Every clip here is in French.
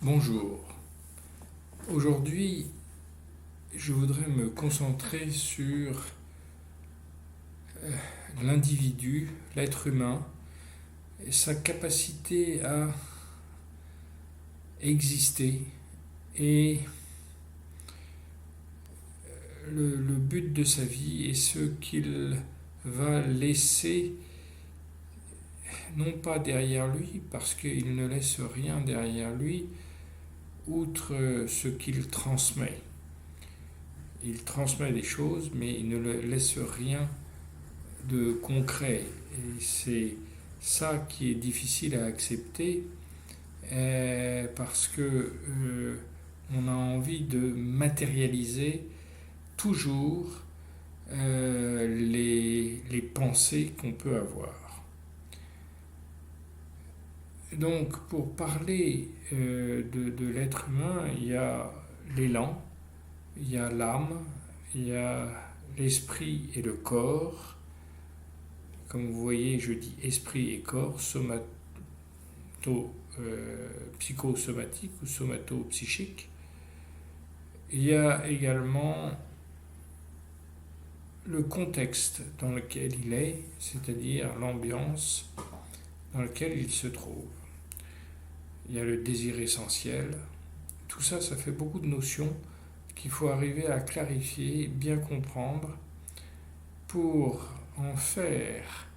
Bonjour. Aujourd'hui, je voudrais me concentrer sur l'individu, l'être humain, et sa capacité à exister et le but de sa vie et ce qu'il va laisser, non pas derrière lui, parce qu'il ne laisse rien derrière lui, outre ce qu'il transmet. Il transmet des choses, mais il ne laisse rien de concret. Et c'est ça qui est difficile à accepter parce que on a envie de matérialiser toujours les pensées qu'on peut avoir. Donc pour parler de l'être humain, il y a l'élan, il y a l'âme, il y a l'esprit et le corps. Comme vous voyez, je dis esprit et corps, psychosomatique ou somato-psychique. Il y a également le contexte dans lequel il est, c'est-à-dire l'ambiance dans laquelle il se trouve. Il y a le désir essentiel. Tout ça, ça fait beaucoup de notions qu'il faut arriver à clarifier, bien comprendre pour en faire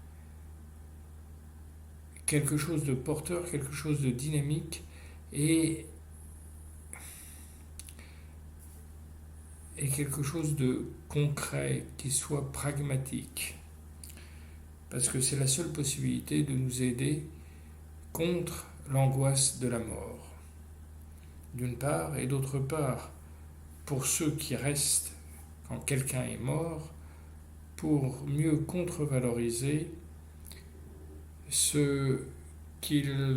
quelque chose de porteur, quelque chose de dynamique et quelque chose de concret, qui soit pragmatique. Parce que c'est la seule possibilité de nous aider contre l'angoisse de la mort, d'une part, et d'autre part, pour ceux qui restent quand quelqu'un est mort, pour mieux contre-valoriser ce qu'ils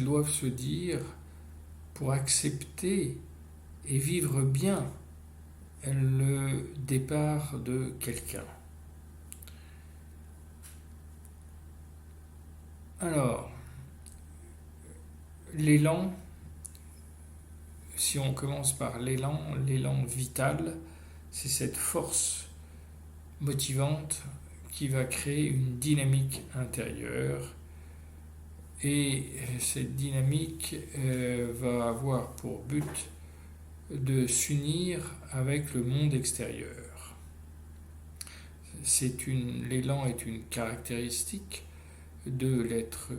doivent se dire pour accepter et vivre bien le départ de quelqu'un. Alors, l'élan, si on commence par l'élan vital, c'est cette force motivante qui va créer une dynamique intérieure. Et cette dynamique va avoir pour but de s'unir avec le monde extérieur. L'élan est une caractéristique de l'être,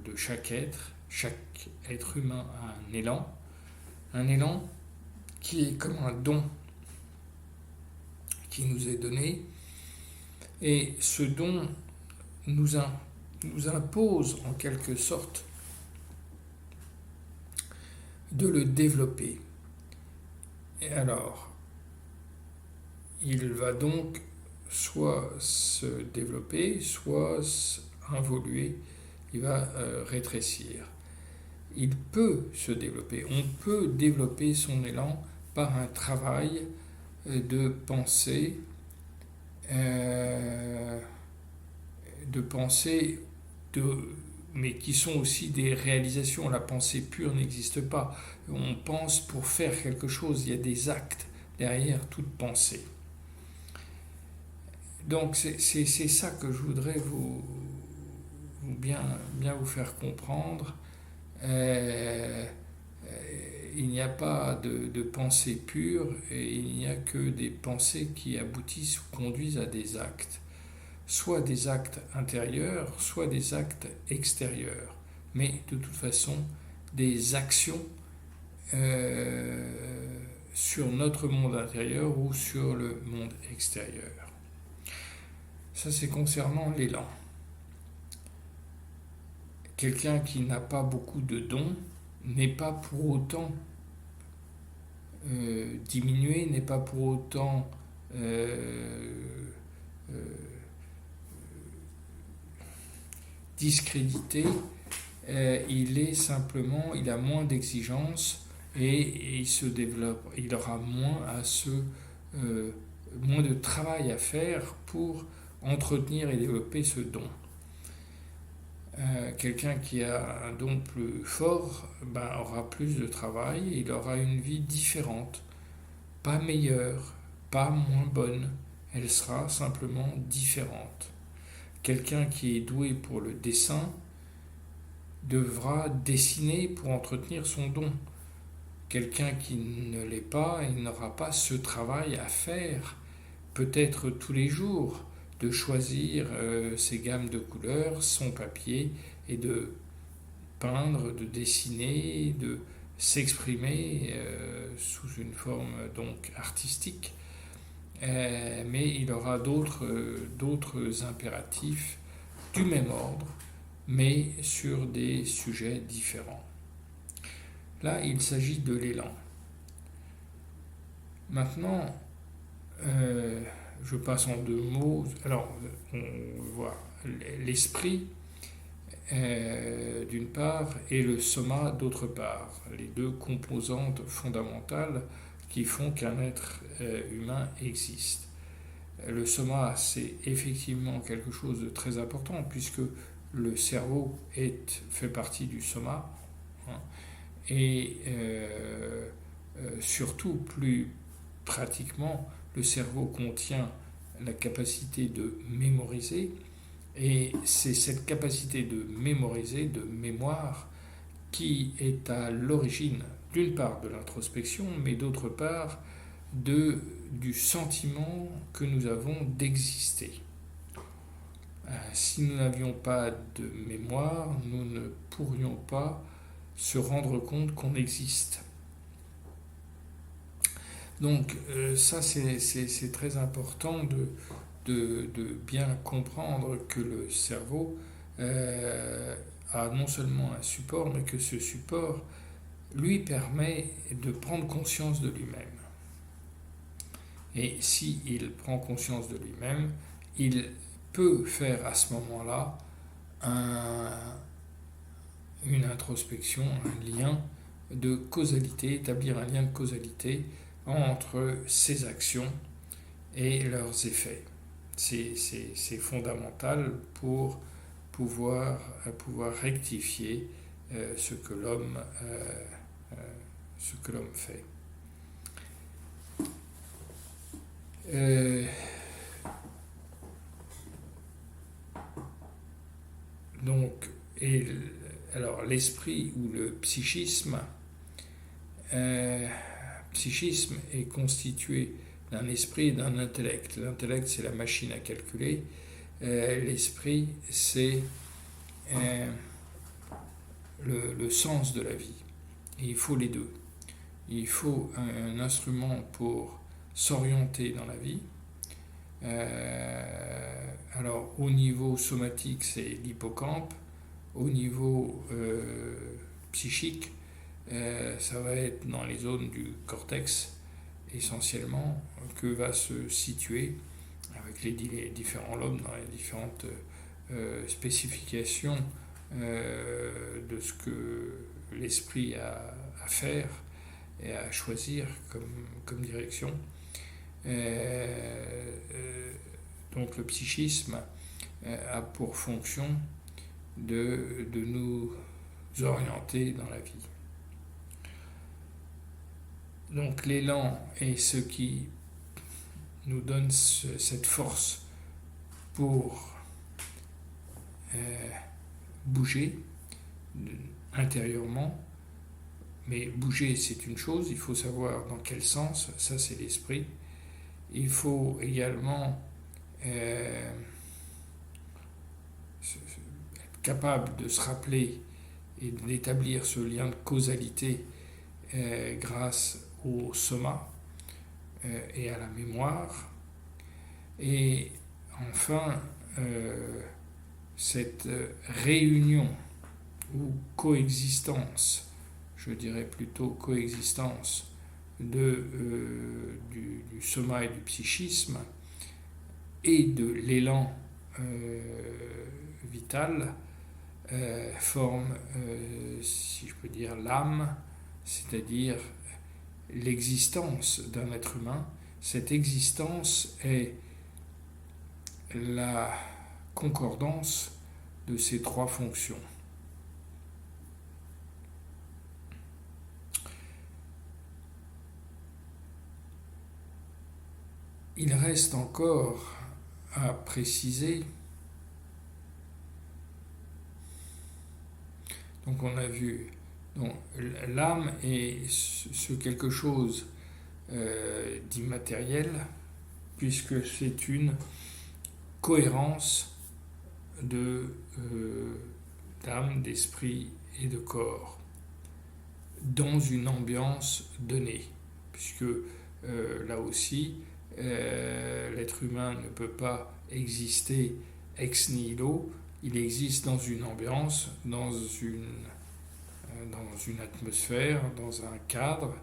de chaque être. Chaque être humain a un élan qui est comme un don qui nous est donné, et ce don nous impose en quelque sorte de le développer. Et alors, il va donc soit se développer, soit involuer, il va rétrécir. Il peut se développer, on peut développer son élan par un travail de pensée, mais qui sont aussi des réalisations. La pensée pure n'existe pas. On pense pour faire quelque chose, il y a des actes derrière toute pensée. Donc c'est ça que je voudrais bien vous faire comprendre. Il n'y a pas de pensée pure, et il n'y a que des pensées qui aboutissent ou conduisent à des actes. Soit des actes intérieurs, soit des actes extérieurs. Mais de toute façon, des actions sur notre monde intérieur ou sur le monde extérieur. Ça, c'est concernant l'élan. Quelqu'un qui n'a pas beaucoup de dons n'est pas pour autant diminué, n'est pas pour autant discrédité. Il a moins d'exigences et il se développe. Il aura moins de travail à faire pour entretenir et développer ce don. Quelqu'un qui a un don plus fort aura plus de travail, il aura une vie différente, pas meilleure, pas moins bonne, elle sera simplement différente. Quelqu'un qui est doué pour le dessin devra dessiner pour entretenir son don. Quelqu'un qui ne l'est pas, il n'aura pas ce travail à faire, peut-être tous les jours, de choisir ses gammes de couleurs, son papier, et de peindre, de dessiner, de s'exprimer sous une forme donc artistique. Mais il aura d'autres impératifs du même ordre, mais sur des sujets différents. Là, il s'agit de l'élan. Maintenant, je passe en 2 mots. Alors, on voit l'esprit d'une part et le soma d'autre part, les 2 composantes fondamentales qui font qu'un être humain existe. Le soma, c'est effectivement quelque chose de très important puisque le cerveau fait partie du soma, hein, et surtout, plus pratiquement, le cerveau contient la capacité de mémoriser, et c'est cette capacité de mémoriser, de mémoire, qui est à l'origine, d'une part, de l'introspection, mais d'autre part, du sentiment que nous avons d'exister. Si nous n'avions pas de mémoire, nous ne pourrions pas se rendre compte qu'on existe. Donc ça, c'est très important de bien comprendre que le cerveau a non seulement un support, mais que ce support lui permet de prendre conscience de lui-même. Et s'il prend conscience de lui-même, il peut faire à ce moment-là une introspection, un lien de causalité, établir un lien de causalité entre ses actions et leurs effets. C'est fondamental pour pouvoir rectifier ce que l'homme fait. Donc, alors l'esprit ou le psychisme, psychisme est constitué d'un esprit et d'un intellect. L'intellect, c'est la machine à calculer. L'esprit, c'est le sens de la vie. Et il faut les 2. Il faut un instrument pour s'orienter dans la vie. Alors, au niveau somatique, c'est l'hippocampe. Au niveau psychique, ça va être dans les zones du cortex, essentiellement, que va se situer, avec les différents lobes, dans les différentes spécifications de ce que l'esprit a à faire et à choisir comme direction. Donc le psychisme a pour fonction de nous orienter dans la vie. Donc l'élan est ce qui nous donne cette force pour bouger intérieurement. Mais bouger, c'est une chose, il faut savoir dans quel sens, ça c'est l'esprit. Il faut également être capable de se rappeler et d'établir ce lien de causalité grâce au soma et à la mémoire. Et enfin, cette réunion ou coexistence, je dirais plutôt coexistence du soma et du psychisme et de l'élan vital forme, si je peux dire, l'âme, c'est-à-dire l'existence d'un être humain. Cette existence est la concordance de ces trois fonctions. Il reste encore à préciser. Donc on a vu, donc, l'âme est ce quelque chose d'immatériel, puisque c'est une cohérence d'âme, d'esprit et de corps dans une ambiance donnée, puisque là aussi, l'être humain ne peut pas exister ex nihilo, il existe dans une ambiance, dans une atmosphère, dans un cadre,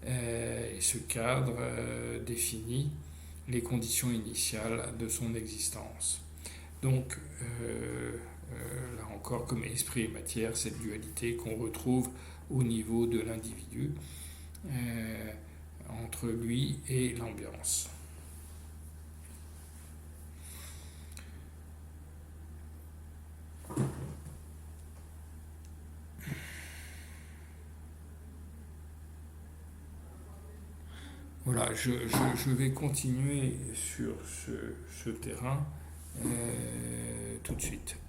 et ce cadre définit les conditions initiales de son existence. Donc, là encore, comme esprit et matière, cette dualité qu'on retrouve au niveau de l'individu, entre lui et l'ambiance. Voilà, je vais continuer sur ce terrain tout de suite.